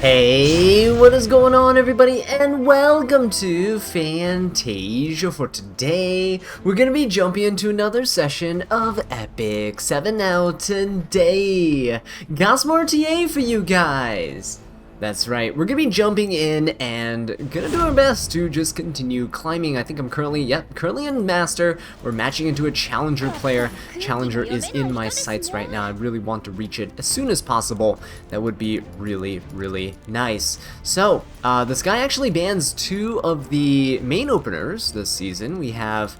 Hey, what is going on everybody, and welcome to Fantasia. For today, we're going to be jumping into another session of Epic 7 now today. Got some RTA for you guys. That's right, we're going to be jumping in and going to do our best to just continue climbing. I think I'm currently in Master. We're matching into a Challenger player. Challenger is in my sights right now. I really want to reach it as soon as possible. That would be really, really nice. So, this guy actually bans two of the main openers this season. We have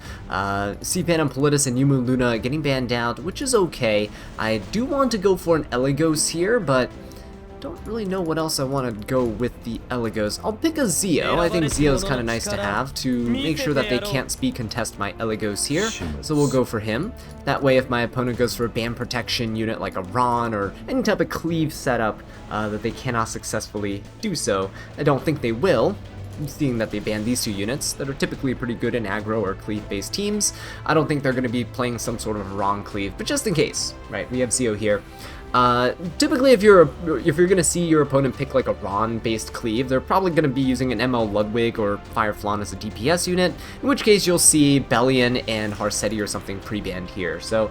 C-Phantom Politis and Yumu Luna getting banned out, which is okay. I do want to go for an Eligos here, but don't really know what else I want to go with the Eligos. I'll pick a Zeo. I think Zeo is kind of nice to have to make sure that they can't speed contest my Eligos here. So we'll go for him. That way if my opponent goes for a ban protection unit like a Ron or any type of cleave setup that they cannot successfully do so. I don't think they will, seeing that they banned these two units that are typically pretty good in aggro or cleave based teams. I don't think they're going to be playing some sort of Ron cleave, but just in case, right, we have Zeo here. Typically if you're gonna see your opponent pick like a Ron based cleave, they're probably gonna be using an ML Ludwig or Fireflon as a DPS unit, in which case you'll see Bellion and Harsetti or something pre-banned here. So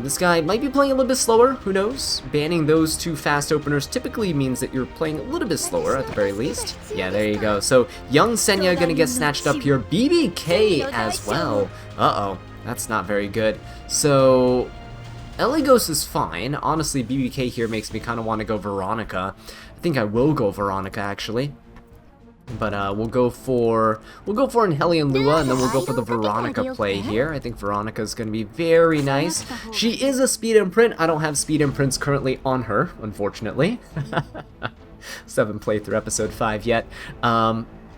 this guy might be playing a little bit slower, who knows? Banning those two fast openers typically means that you're playing a little bit slower at the very least. Yeah, there you go. So young Senya gonna get snatched up here, BBK as well. Uh-oh, that's not very good. So Eligos is fine. Honestly, BBK here makes me kind of want to go Veronica. I think I will go Veronica actually. But we'll go for an Hellion Lua, and then we'll go for the Veronica play here. I think Veronica is going to be very nice. She is a speed imprint. I don't have speed imprints currently on her, unfortunately. Still haven't played through episode 5 yet.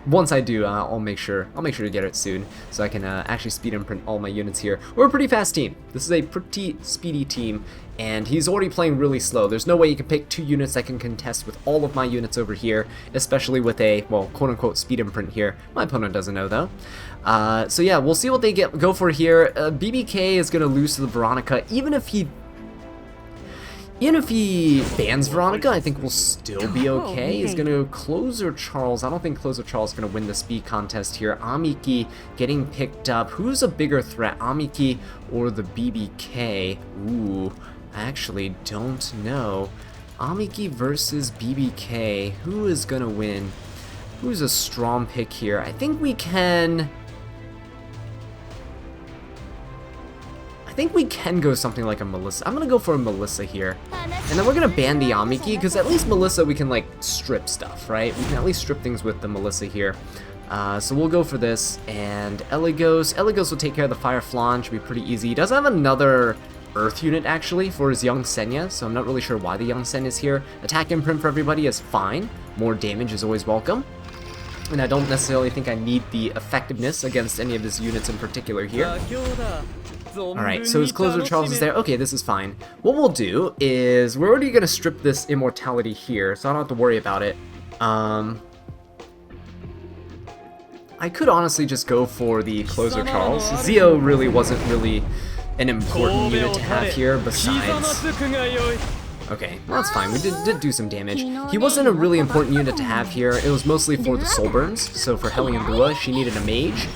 Once I do, I'll make sure to get it soon, so I can actually speed imprint all my units here. We're a pretty fast team. This is a pretty speedy team, and he's already playing really slow. There's no way you can pick two units that can contest with all of my units over here, especially with a, well, quote-unquote speed imprint here. My opponent doesn't know, though. So yeah, we'll see what they go for here. BBK is going to lose to the Veronica, even if he bans Veronica, I think we'll still be okay. He's going to Closer Charles. I don't think Closer Charles is going to win the speed contest here. Amiki getting picked up. Who's a bigger threat, Amiki or the BBK? Ooh, I actually don't know. Amiki versus BBK. Who is going to win? Who's a strong pick here? I think we can go something like a Melissa. I'm gonna go for a Melissa here. And then we're gonna ban the Amiki, because at least Melissa we can like strip stuff, right? We can at least strip things with the Melissa here. So we'll go for this, and Eligos will take care of the Fireflon, should be pretty easy. He does have another Earth unit actually for his young Senya, so I'm not really sure why the young Senya is here. Attack imprint for everybody is fine. More damage is always welcome. And I don't necessarily think I need the effectiveness against any of his units in particular here. Alright, so his Closer Charles is there. Okay, this is fine. What we'll do is, we're already going to strip this immortality here, so I don't have to worry about it. I could honestly just go for the Closer Charles. Zeo really wasn't really an important unit to have here, besides... Okay, well, that's fine. We did do some damage. He wasn't a really important unit to have here. It was mostly for the Soul Burns, so for Hellion Lua, she needed a mage.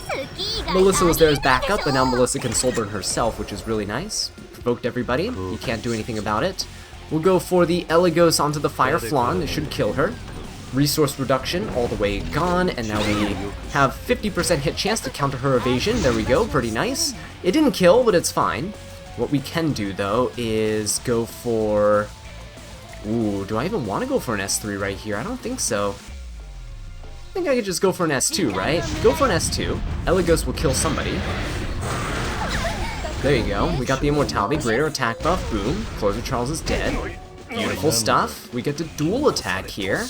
Melissa was there as backup, but now Melissa can Soul Burn herself, which is really nice. Provoked everybody. You can't do anything about it. We'll go for the Eligos onto the Fireflon. It should kill her. Resource reduction all the way gone, and now we have 50% hit chance to counter her evasion. There we go, pretty nice. It didn't kill, but it's fine. What we can do, though, is go for... Ooh, do I even want to go for an S3 right here? I don't think so. I think I could just go for an S2, right? Go for an S2. Eligos will kill somebody. There you go. We got the Immortality, greater attack buff, boom. Closer Charles is dead. Beautiful stuff. We get to dual attack here.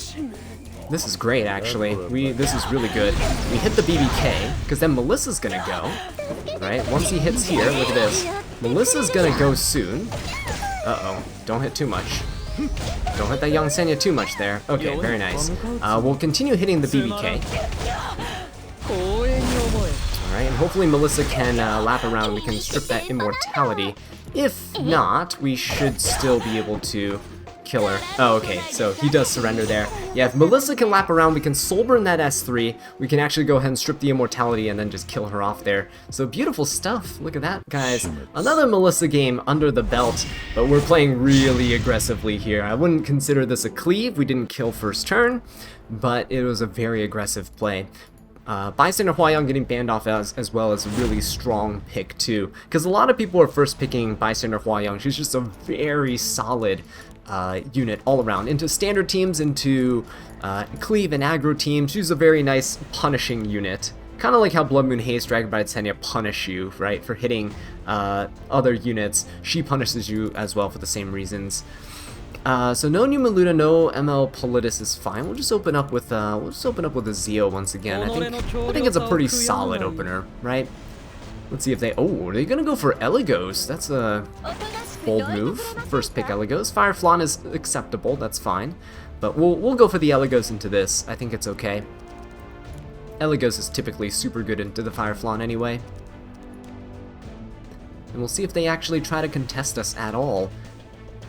This is great, actually. This is really good. We hit the BBK, because then Melissa's gonna go. Right? Once he hits here, look at this. Melissa's gonna go soon. Uh-oh. Don't hit too much. Don't hit that young Senya too much there. Okay, very nice. We'll continue hitting the BBK. Alright, and hopefully Melissa can lap around. We can strip that immortality. If not, we should still be able to kill her. Oh, okay, so he does surrender there. Yeah, if Melissa can lap around, we can soul burn that S3. We can actually go ahead and strip the immortality and then just kill her off there. So beautiful stuff. Look at that, guys. Another Melissa game under the belt, but we're playing really aggressively here. I wouldn't consider this a cleave. We didn't kill first turn, but it was a very aggressive play. Bystander Hua-Young getting banned off as well as a really strong pick too, because a lot of people are first picking Bystander Hua-Young. She's just a very solid unit all around. Into standard teams, into cleave and aggro teams, she's a very nice punishing unit. Kind of like how Blood Moon Haze Dragon by Tsenya punish you, right, for hitting other units. She punishes you as well for the same reasons. So no Numa Luna, no ML Politis is fine. We'll just open up with a Zeo once again. I think it's a pretty solid opener, right? Let's see if they. Oh, are they gonna go for Eligos? That's a bold move. First pick Eligos. Fire Flan is acceptable. That's fine, but we'll go for the Eligos into this. I think it's okay. Eligos is typically super good into the Fire Flan anyway, and we'll see if they actually try to contest us at all.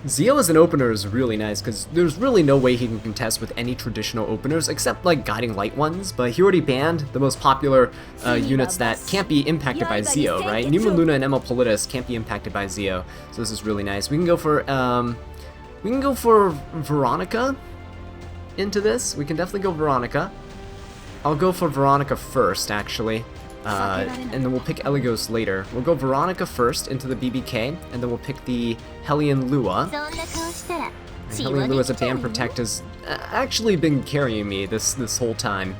Zeo as an opener is really nice because there's really no way he can contest with any traditional openers except like Guiding Light ones, but he already banned the most popular units that can't be impacted by Zeo, right? Numa Luna and ML Politis can't be impacted by Zeo, so this is really nice. We can go for Veronica into this. We can definitely go Veronica. I'll go for Veronica first, actually. And then we'll pick Eligos later. We'll go Veronica first into the BBK, and then we'll pick the Hellion Lua. And Hellion Lua's a Ban Protect has actually been carrying me this whole time.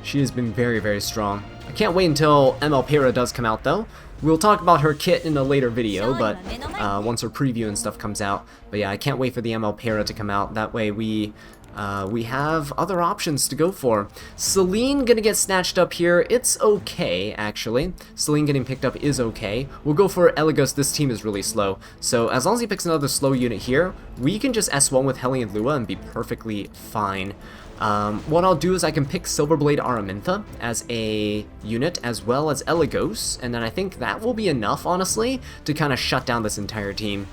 She has been very, very strong. I can't wait until ML Para does come out, though. We'll talk about her kit in a later video, but once her preview and stuff comes out. But yeah, I can't wait for the ML Para to come out. That way we have other options to go for. Celine gonna get snatched up here. It's okay, actually. Celine getting picked up is okay. We'll go for Eligos. This team is really slow, so as long as he picks another slow unit here, we can just S1 with Hellion Lua and be perfectly fine. What I'll do is I can pick Silverblade Araminta as a unit as well as Eligos, and then I think that will be enough, honestly, to kind of shut down this entire team.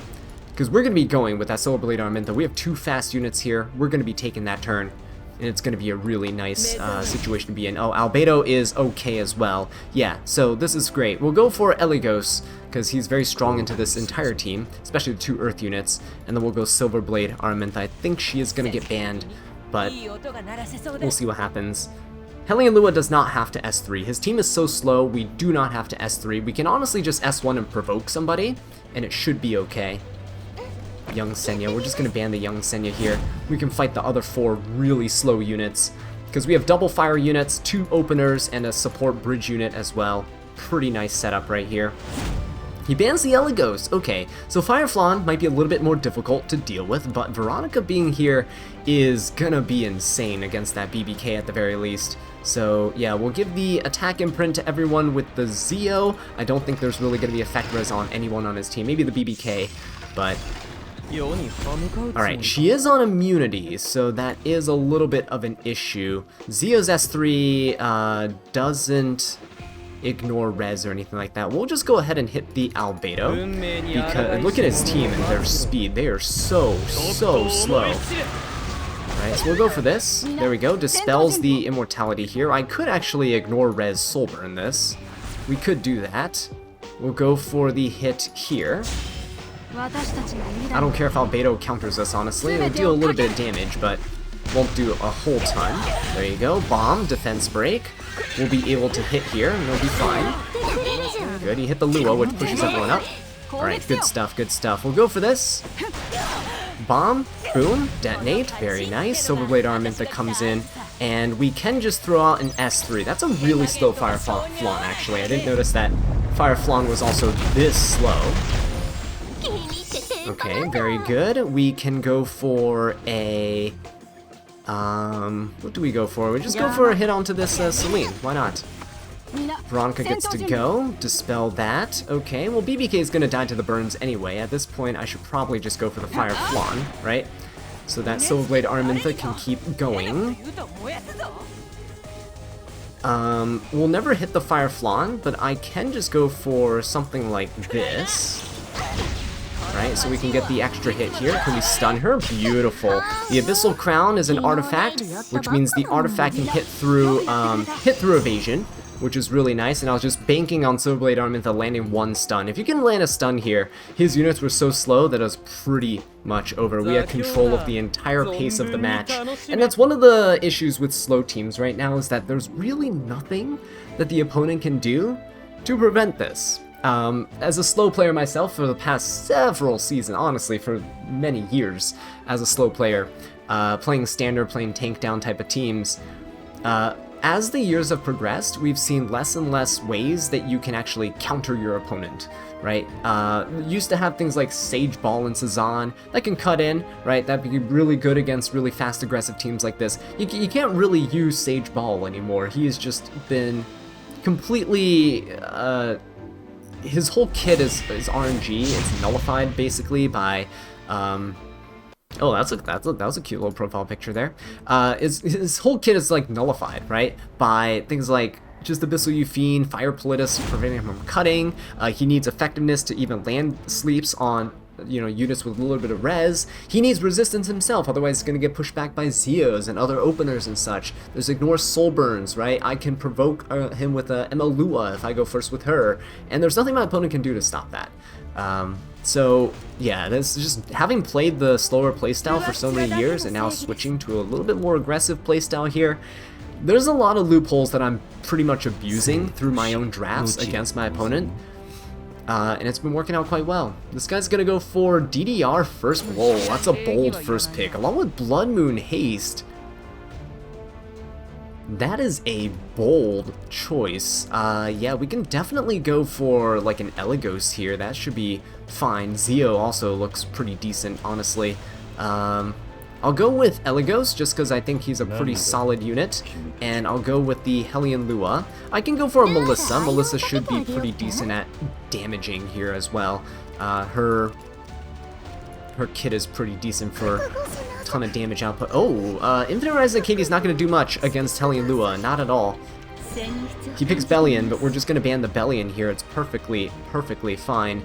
Because we're going to be going with that Silverblade Araminta. We have two fast units here. We're going to be taking that turn. And it's going to be a really nice situation to be in. Oh, Albedo is okay as well. Yeah, so this is great. We'll go for Eligos, because he's very strong into this entire team, especially the two Earth units. And then we'll go Silverblade Araminta. I think she is going to get banned, but we'll see what happens. Hellion Lua does not have to S3. His team is so slow, we do not have to S3. We can honestly just S1 and provoke somebody, and it should be okay. Young Senya. We're just going to ban the Young Senya here. We can fight the other four really slow units, because we have double fire units, two openers, and a support bridge unit as well. Pretty nice setup right here. He bans the Eligos. Okay, so Fire Flan might be a little bit more difficult to deal with, but Veronica being here is gonna be insane against that BBK at the very least. So yeah, we'll give the attack imprint to everyone with the Zeo. I don't think there's really gonna be effect res on anyone on his team. Maybe the BBK, but alright, she is on immunity, so that is a little bit of an issue. Zeo's S3 doesn't ignore res or anything like that. We'll just go ahead and hit the Albedo, because look at his team and their speed. They are so slow. Alright, so we'll go for this. There we go. Dispels the immortality here. I could actually ignore res soul burn this. We could do that. We'll go for the hit here. I don't care if Albedo counters us, honestly. It'll deal a little bit of damage, but won't do a whole ton. There you go. Bomb, defense break. We'll be able to hit here, and it'll be fine. Good, he hit the Lua, which pushes everyone up. Alright, good stuff, good stuff. We'll go for this. Bomb, boom, detonate, very nice. Silverblade Araminta comes in, and we can just throw out an S3. That's a really slow Fire Flan, actually. I didn't notice that Fire Flan was also this slow. Okay, very good. We can go for a... what do we go for? We just go for a hit onto this Celine. Why not? Veronica gets to go. Dispel that. Okay, well BBK is going to die to the burns anyway. At this point, I should probably just go for the Fire Flan, right? So that Silverblade Araminta can keep going. We'll never hit the Fire Flan, but I can just go for something like this. Right, Alright, so we can get the extra hit here. Can we stun her? Beautiful. The Abyssal Crown is an artifact, which means the artifact can hit through evasion, which is really nice, and I was just banking on Silverblade Armintha landing one stun. If you can land a stun here, his units were so slow that it was pretty much over. We had control of the entire pace of the match, and that's one of the issues with slow teams right now, is that there's really nothing that the opponent can do to prevent this. As a slow player myself for the past several seasons, honestly, for many years as a slow player, playing standard, playing tank down type of teams, as the years have progressed, we've seen less and less ways that you can actually counter your opponent, right? Used to have things like Sage Ball and Sazan that can cut in, right? That'd be really good against really fast aggressive teams like this. You can't really use Sage Ball anymore. He has just been completely, his whole kit is RNG. It's nullified basically by, oh, that was a cute little profile picture there. His whole kit is like nullified, right, by things like just Abyssal Euphine, Fire Politis preventing him from cutting. He needs effectiveness to even land sleeps on, you know, units with a little bit of res. He needs resistance himself, otherwise he's going to get pushed back by Zeos and other openers and such. There's Ignore Soul Burns, right? I can provoke him with a Emma Lua if I go first with her, and there's nothing my opponent can do to stop that. So yeah, that's just having played the slower playstyle for so many years and now switching to a little bit more aggressive playstyle here. There's a lot of loopholes that I'm pretty much abusing through my own drafts against my opponent. And it's been working out quite well. This guy's gonna go for DDR first roll. That's a bold first pick, along with Blood Moon Haste. That is a bold choice. Yeah, we can definitely go for like an Eligos here. That should be fine. Zeo also looks pretty decent, honestly. I'll go with Eligos just because I think he's a pretty solid unit, and I'll go with the Hellion Lua. I can go for a Melissa. Melissa should be pretty decent at damaging here as well. Her kit is pretty decent for a ton of damage output. Oh, Infinite Rise of Katie is not going to do much against Hellion Lua, not at all. He picks Bellion, but we're just going to ban the Bellion here. It's perfectly fine.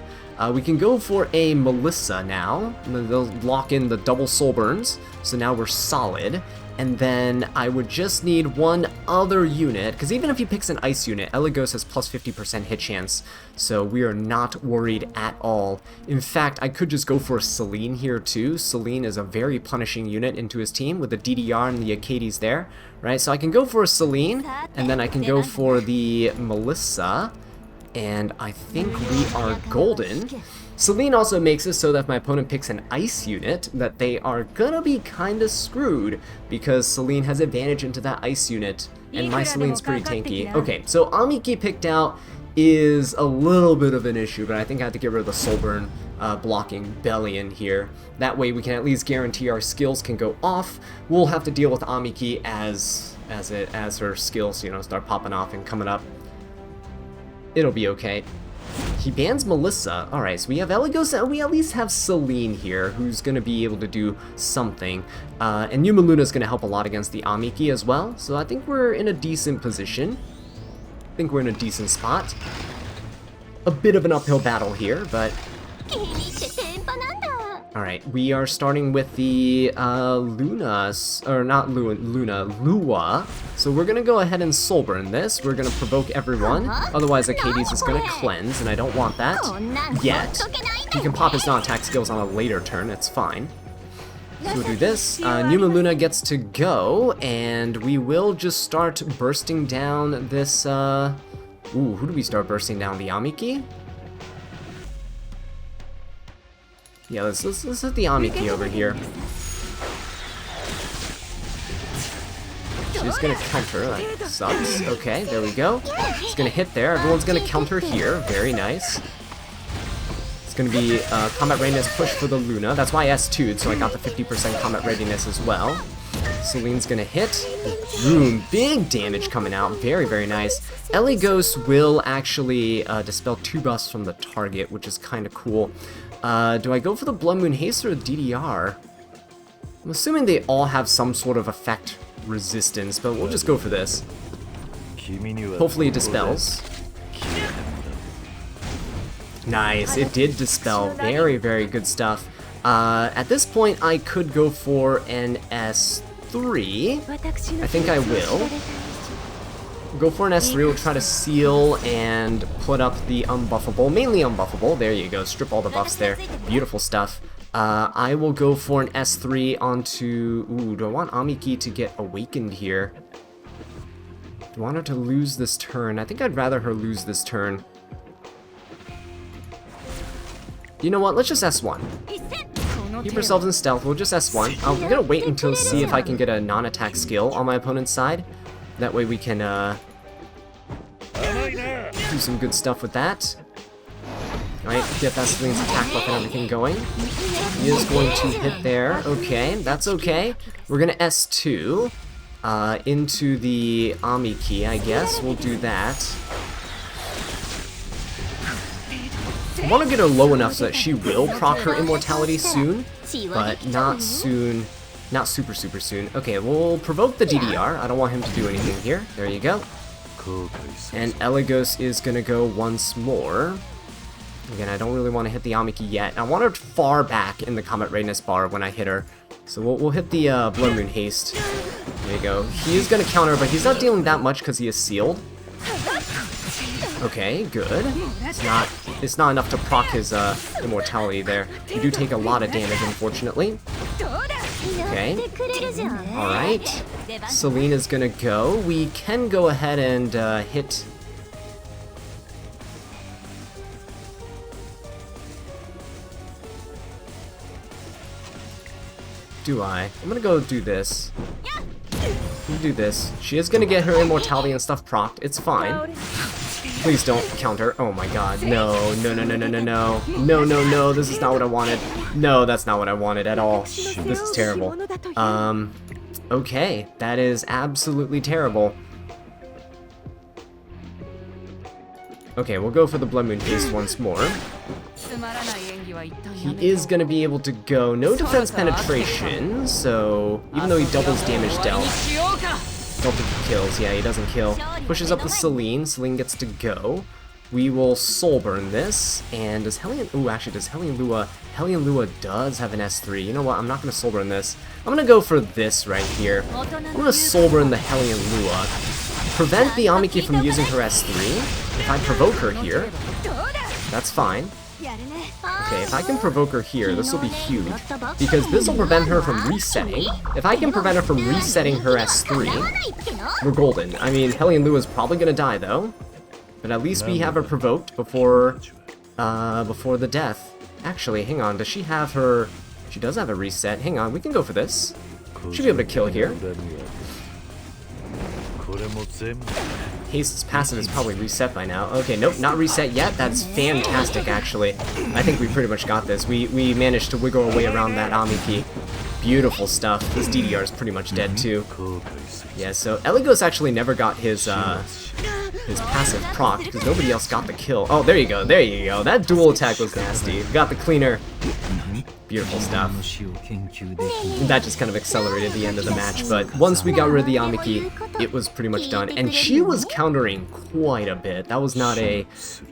We can go for a Melissa now. They'll lock in the double soul burns, so now we're solid. And then I would just need one other unit, because even if he picks an ice unit, Eligos has plus 50% hit chance, so we are not worried at all. In fact, I could just go for Celine here too. Celine is a very punishing unit into his team with the DDR and the Acades there, right? So I can go for a Celine, and then I can go for the Melissa, and I think we are golden. Celine also makes it so that if my opponent picks an ice unit, that they are gonna be kinda screwed, because Celine has advantage into that ice unit, and my Celine's pretty tanky. Okay, so Amiki picked out is a little bit of an issue, but I think I have to get rid of the Soulburn blocking Bellion here. That way we can at least guarantee our skills can go off. We'll have to deal with Amiki as her skills, you know, start popping off and coming up. It'll be okay. He bans Melissa. Alright, so we have Eligos, and we at least have Celine here, who's going to be able to do something. And Yuma Luna's going to help a lot against the Amiki as well, so I think we're in a decent position. I think we're in a decent spot. A bit of an uphill battle here, but... Alright, we are starting with the Luna, Lua. So we're gonna go ahead and Soulburn this. We're gonna provoke everyone. Otherwise, Acades is gonna cleanse, and I don't want that yet. He can pop his non-attack skills on a later turn, it's fine. So we'll do this. Numa Luna gets to go, and we will just start bursting down this, Ooh, who do we start bursting down? The Amiki? Yeah, let's hit the Amiki over here. She's gonna counter, that sucks. Okay, there we go. She's gonna hit there, everyone's gonna counter here, very nice. It's gonna be combat readiness push for the Luna, that's why I S2'd, so I got the 50% combat readiness as well. Celine's gonna hit. Boom, big damage coming out, very nice. Eligos will actually dispel 2 buffs from the target, which is kinda cool. Do I go for the Blood Moon Haste or the DDR? I'm assuming they all have some sort of effect resistance, but we'll just go for this. Hopefully it dispels. Nice, it did dispel. Very, very good stuff. At this point, I could go for an S3. I think I will. Go for an S3, we'll try to seal and put up the unbuffable, mainly unbuffable. There you go, strip all the buffs there. Beautiful stuff. I will go for an S3 onto... Ooh, do I want Amiki to get awakened here? Do I want her to lose this turn? I think I'd rather her lose this turn. You know what, let's just S1. Keep ourselves in stealth, we'll just S1. I'm gonna wait until see if I can get a non-attack skill on my opponent's side. That way we can do some good stuff with that. Alright, get that Celine's attack buff and everything going. He is going to hit there. Okay, that's okay. We're gonna S2 into the Amiki, I guess. We'll do that. I want to get her low enough so that she will proc her immortality soon, but not soon. Not super soon. Okay, we'll provoke the DDR. I don't want him to do anything here. There you go. And Eligos is gonna go once more. Again, I don't really want to hit the Amiki yet. I want her far back in the combat readiness bar when I hit her. So we'll hit the Blood Moon Haste. There you go. He is gonna counter, but he's not dealing that much because he is sealed. Okay, good. It's not enough to proc his immortality there. You do take a lot of damage, unfortunately. Okay. Alright. Celine is gonna go. We can go ahead and hit... Do I? I'm gonna go do this. Do this. She is gonna get her immortality and stuff procced. It's fine. Please don't counter. Oh my god. No. No. This is not what I wanted. No, that's not what I wanted at all. This is terrible. Okay. That is absolutely terrible. Okay, we'll go for the Blood Moon Haste once more. He is going to be able to go. No defense penetration, so even though he doubles damage dealt, don't think he kills. Yeah, he doesn't kill. Pushes up with Celine. Celine gets to go. We will Soul Burn this, and does Hellion... Ooh, actually, does Hellion Lua... Hellion Lua does have an S3. You know what? I'm not going to Soul Burn this. I'm going to go for this right here. I'm going to Soul Burn the Hellion Lua. Prevent the Amiki from using her S3. If I provoke her here, that's fine. Okay, if I can provoke her here, this will be huge, because this will prevent her from resetting. If I can prevent her from resetting her S3, we're golden. I mean, Hellion Lua is probably going to die, though. But at least we have her provoked before the death. Actually, hang on, does she have her... She does have a reset. Hang on, we can go for this. Should be able to kill here. Haste's passive is probably reset by now. Okay, nope, not reset yet. That's fantastic, actually. I think we pretty much got this. We managed to wiggle our way around that Amiki. Beautiful stuff. This DDR is pretty much dead, too. Yeah, so Eligos actually never got his passive proc, because nobody else got the kill. Oh, there you go, there you go. That dual attack was nasty. Got the cleaner. Beautiful stuff. That just kind of accelerated the end of the match, but once we got rid of the Amiki, it was pretty much done. And she was countering quite a bit. That was not a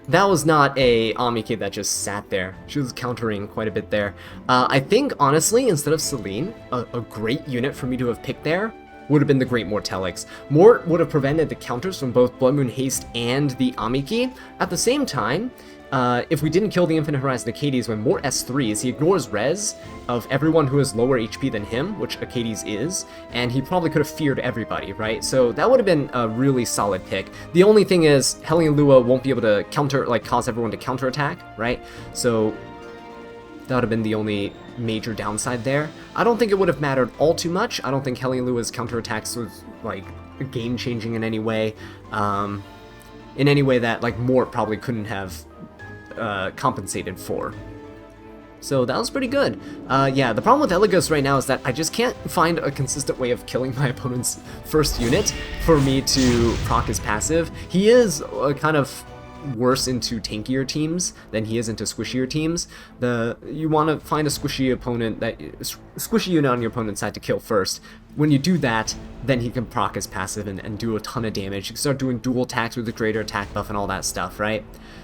Amiki that just sat there. She was countering quite a bit there. I think, honestly, instead of Celine, a great unit for me to have picked there would have been the Great Mortelix. Mort would have prevented the counters from both Blood Moon Haste and the Amiki. At the same time, if we didn't kill the Infinite Horizon Acades when Mort S3s, he ignores res of everyone who has lower HP than him, which Acades is, and he probably could have feared everybody, right? So that would have been a really solid pick. The only thing is, Hellion Lua won't be able to counter, like, cause everyone to counterattack, right? So that would have been the only major downside there. I don't think it would have mattered all too much. I don't think Hellion Lua's counterattacks was, like, game-changing in any way. In any way that, like, Mort probably couldn't have compensated for. So that was pretty good. Yeah, the problem with Eligos right now is that I just can't find a consistent way of killing my opponent's first unit for me to proc his passive. He is kind of worse into tankier teams than he is into squishier teams. You want to find a squishy opponent, squishy unit on your opponent's side to kill first. When you do that, then he can proc his passive and do a ton of damage. You can start doing dual attacks with the greater attack buff and all that stuff, right?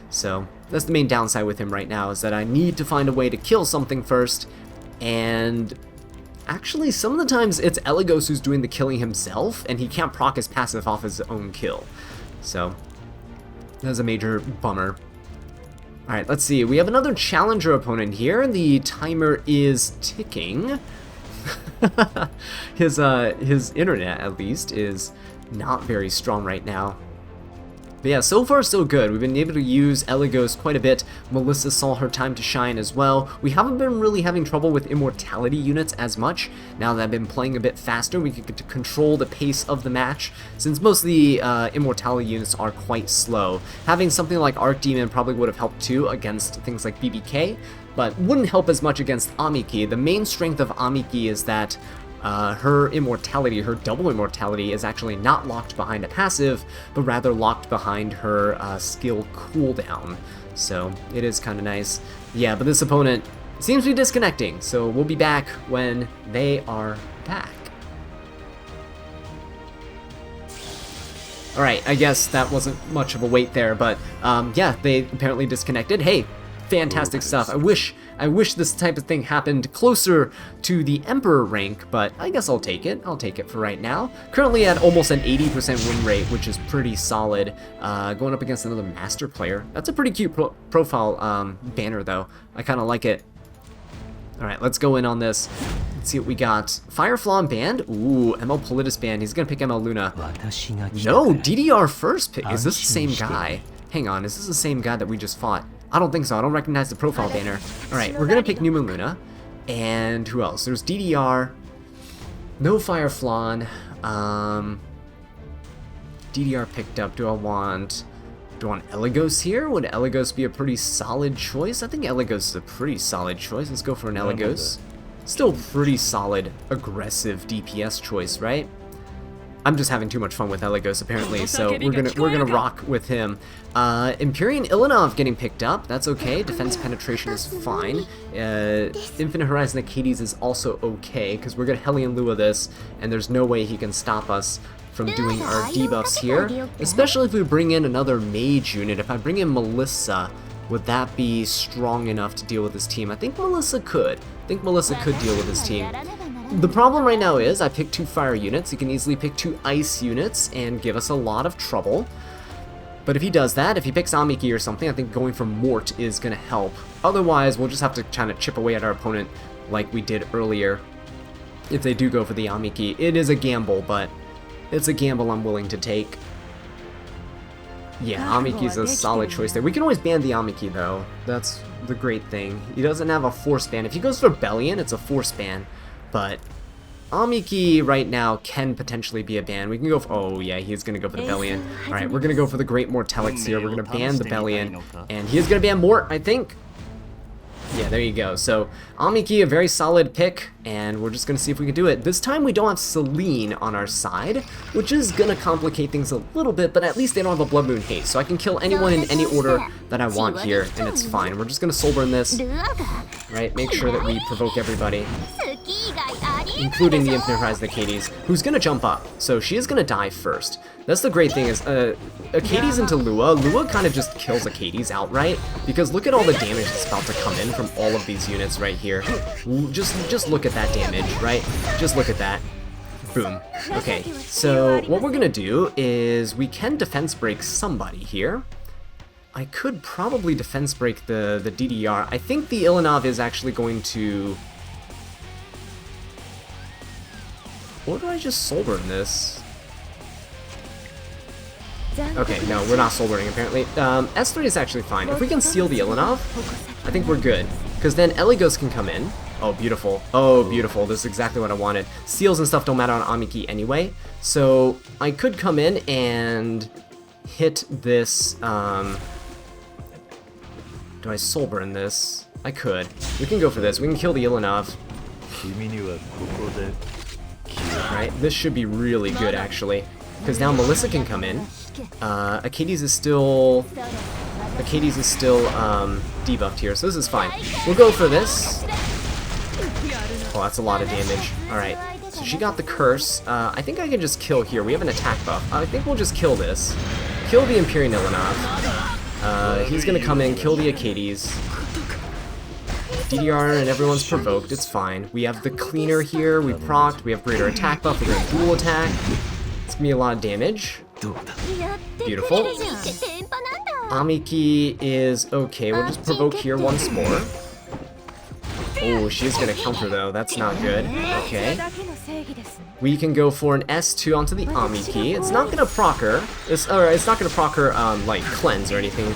So that's the main downside with him right now, is that I need to find a way to kill something first, and actually some of the times it's Eligos who's doing the killing himself, and he can't proc his passive off his own kill. So that's a major bummer. Alright, let's see. We have another challenger opponent here. The timer is ticking. His internet, at least, is not very strong right now. But yeah, so far so good. We've been able to use Eligos quite a bit. Melissa saw her time to shine as well. We haven't been really having trouble with immortality units as much. Now that I've been playing a bit faster, we can get to control the pace of the match, since most of the immortality units are quite slow. Having something like Archdemon probably would have helped too against things like BBK, but wouldn't help as much against Amiki. The main strength of Amiki is that her immortality, her double immortality, is actually not locked behind a passive, but rather locked behind her skill cooldown. So it is kind of nice. Yeah, but this opponent seems to be disconnecting, so we'll be back when they are back. Alright, I guess that wasn't much of a wait there, but yeah, they apparently disconnected. Hey, fantastic stuff. I wish this type of thing happened closer to the Emperor rank, but I guess I'll take it. I'll take it for right now. Currently at almost an 80% win rate, which is pretty solid. Going up against another Master player. That's a pretty cute profile banner, though. I kind of like it. Alright, let's go in on this. Let's see what we got. Fireflaw banned? Ooh, ML Politis banned. He's gonna pick ML Luna. No, DDR first pick. Is this the same guy? Hang on, is this the same guy that we just fought? I don't think so. I don't recognize the profile banner. Alright, we're gonna pick Numa Luna. And who else? There's DDR. No Fireflawn. DDR picked up. Do I want Eligos here? Would Eligos be a pretty solid choice? I think Eligos is a pretty solid choice. Let's go for an Eligos. Still pretty solid, aggressive DPS choice, right? I'm just having too much fun with Eligos apparently, so we're gonna rock with him. Empyrean Ilanov getting picked up. That's okay. Defense penetration is fine. Infinite Horizon Acades is also okay, because we're gonna Hellion Lua this, and there's no way he can stop us from doing our debuffs here. Especially if we bring in another mage unit. If I bring in Melissa, would that be strong enough to deal with this team? I think Melissa could. I think Melissa could deal with this team. The problem right now is I picked 2 fire units. He can easily pick 2 ice units and give us a lot of trouble. But if he does that, if he picks Amiki or something, I think going for Mort is going to help. Otherwise, we'll just have to kind of chip away at our opponent like we did earlier. If they do go for the Amiki, it is a gamble, but it's a gamble I'm willing to take. Yeah, Amiki's a solid choice there. We can always ban the Amiki though. That's the great thing. He doesn't have a force ban. If he goes for Bellion, it's a force ban. But Amiki right now can potentially be a ban. We can go for, oh yeah, he's gonna go for the Bellion. Alright, we're gonna go for the Great Mortelix here. We're gonna ban the Bellion. And he is gonna ban Mort, I think. Yeah, there you go. So, Amiki, a very solid pick, and we're just going to see if we can do it. This time we don't have Celine on our side, which is going to complicate things a little bit, but at least they don't have a Blood Moon Haste, so I can kill anyone in any order that I want here, and it's fine. We're just going to Soul Burn this, right? Make sure that we provoke everybody, including the Infinite Horizon Acades, who's going to jump up, so she is going to die first. That's the great thing is, Acades into Lua. Lua kind of just kills Acades outright, because look at all the damage that's about to come in from all of these units right here. Just look at that damage, right? Just look at that. Boom. Okay, so what we're gonna do is we can defense break somebody here. I could probably defense break the DDR. I think the Ilanov is actually going to... Or do I just Soul Burn this? Okay, no, we're not Soul Burning apparently. S3 is actually fine. If we can seal the Ilanov, I think we're good. Because then Eligos can come in. Oh, beautiful. Oh, beautiful. This is exactly what I wanted. Seals and stuff don't matter on Amiki anyway. So I could come in and hit this... Do I Soul Burn this? I could. We can go for this. We can kill the Ilanov. Right, this should be really good actually. Because now Melissa can come in. Acades is still Achilles is still debuffed here, so this is fine. We'll go for this. Oh, that's a lot of damage. Alright, so she got the curse. I think I can just kill here. We have an attack buff. I think we'll just kill this. Kill the Imperial Ilanov. He's gonna come in, kill the Achilles. DDR and everyone's provoked, it's fine. We have the cleaner here, we procced, we have greater attack buff, we're gonna dual attack. It's gonna be a lot of damage. Beautiful. Amiki is okay, we'll just provoke here once more. Oh, she's gonna counter though, that's not good. Okay. We can go for an S2 onto the Amiki. It's not gonna proc her. It's not gonna proc her like cleanse or anything.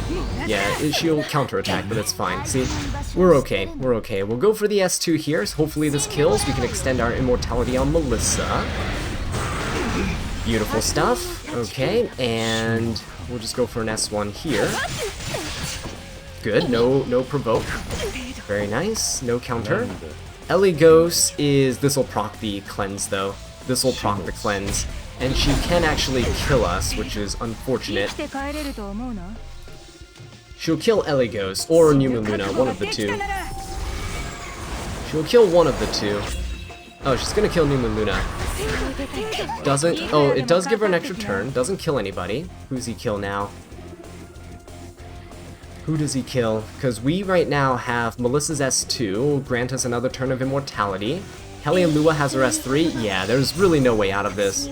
Yeah, she'll counter attack, but it's fine. See, we're okay. We're okay. We'll go for the S2 here. So hopefully this kills. We can extend our immortality on Melissa. Beautiful stuff. Okay, and we'll just go for an S1 here. Good. No provoke. Very nice. No counter. Eligos is... This will proc the cleanse, though. This will proc the cleanse. And she can actually kill us, which is unfortunate. She'll kill Eligos, or Numa Luna, one of the two. She'll kill one of the two. Oh, she's gonna kill Numa Luna. Doesn't... Oh, it does give her an extra turn. Doesn't kill anybody. Who's he kill now? Who does he kill? Because we right now have Melissa's S2, will grant us another turn of immortality. Helly and Lua has her S3. Yeah, there's really no way out of this.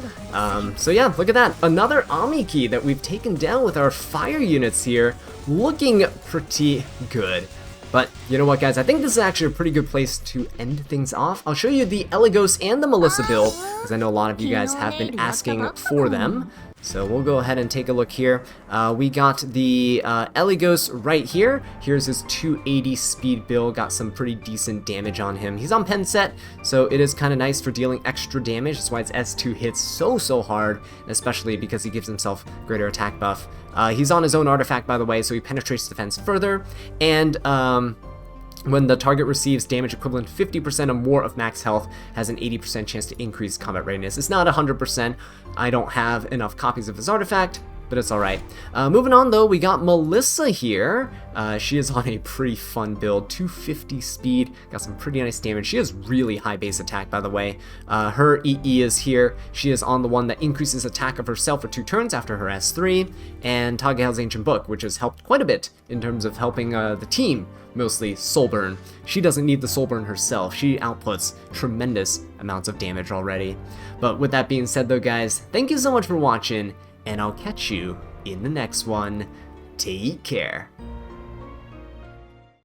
So yeah, look at that. Another Amiki that we've taken down with our fire units here. Looking pretty good. But you know what, guys? I think this is actually a pretty good place to end things off. I'll show you the Eligos and the Melissa build, because I know a lot of you guys have been asking for them. So we'll go ahead and take a look here. We got the Eligos right here. Here's his 280 speed build. Got some pretty decent damage on him. He's on pen set, so it is kind of nice for dealing extra damage. That's why its S2 hits so hard, especially because he gives himself greater attack buff. He's on his own artifact, by the way, so he penetrates defense further. And when the target receives damage equivalent to 50% or more of max health, has an 80% chance to increase combat readiness. It's not 100%. I don't have enough copies of his artifact, but it's alright. Moving on though, we got Melissa here. She is on a pretty fun build, 250 speed, got some pretty nice damage. She has really high base attack, by the way. Her EE is here. She is on the one that increases attack of herself for 2 turns after her S3, and Tagahel's Ancient Book, which has helped quite a bit in terms of helping the team, mostly soul burn. She doesn't need the soul burn herself. She outputs tremendous amounts of damage already. But with that being said though, guys, thank you so much for watching, and I'll catch you in the next one. Take care.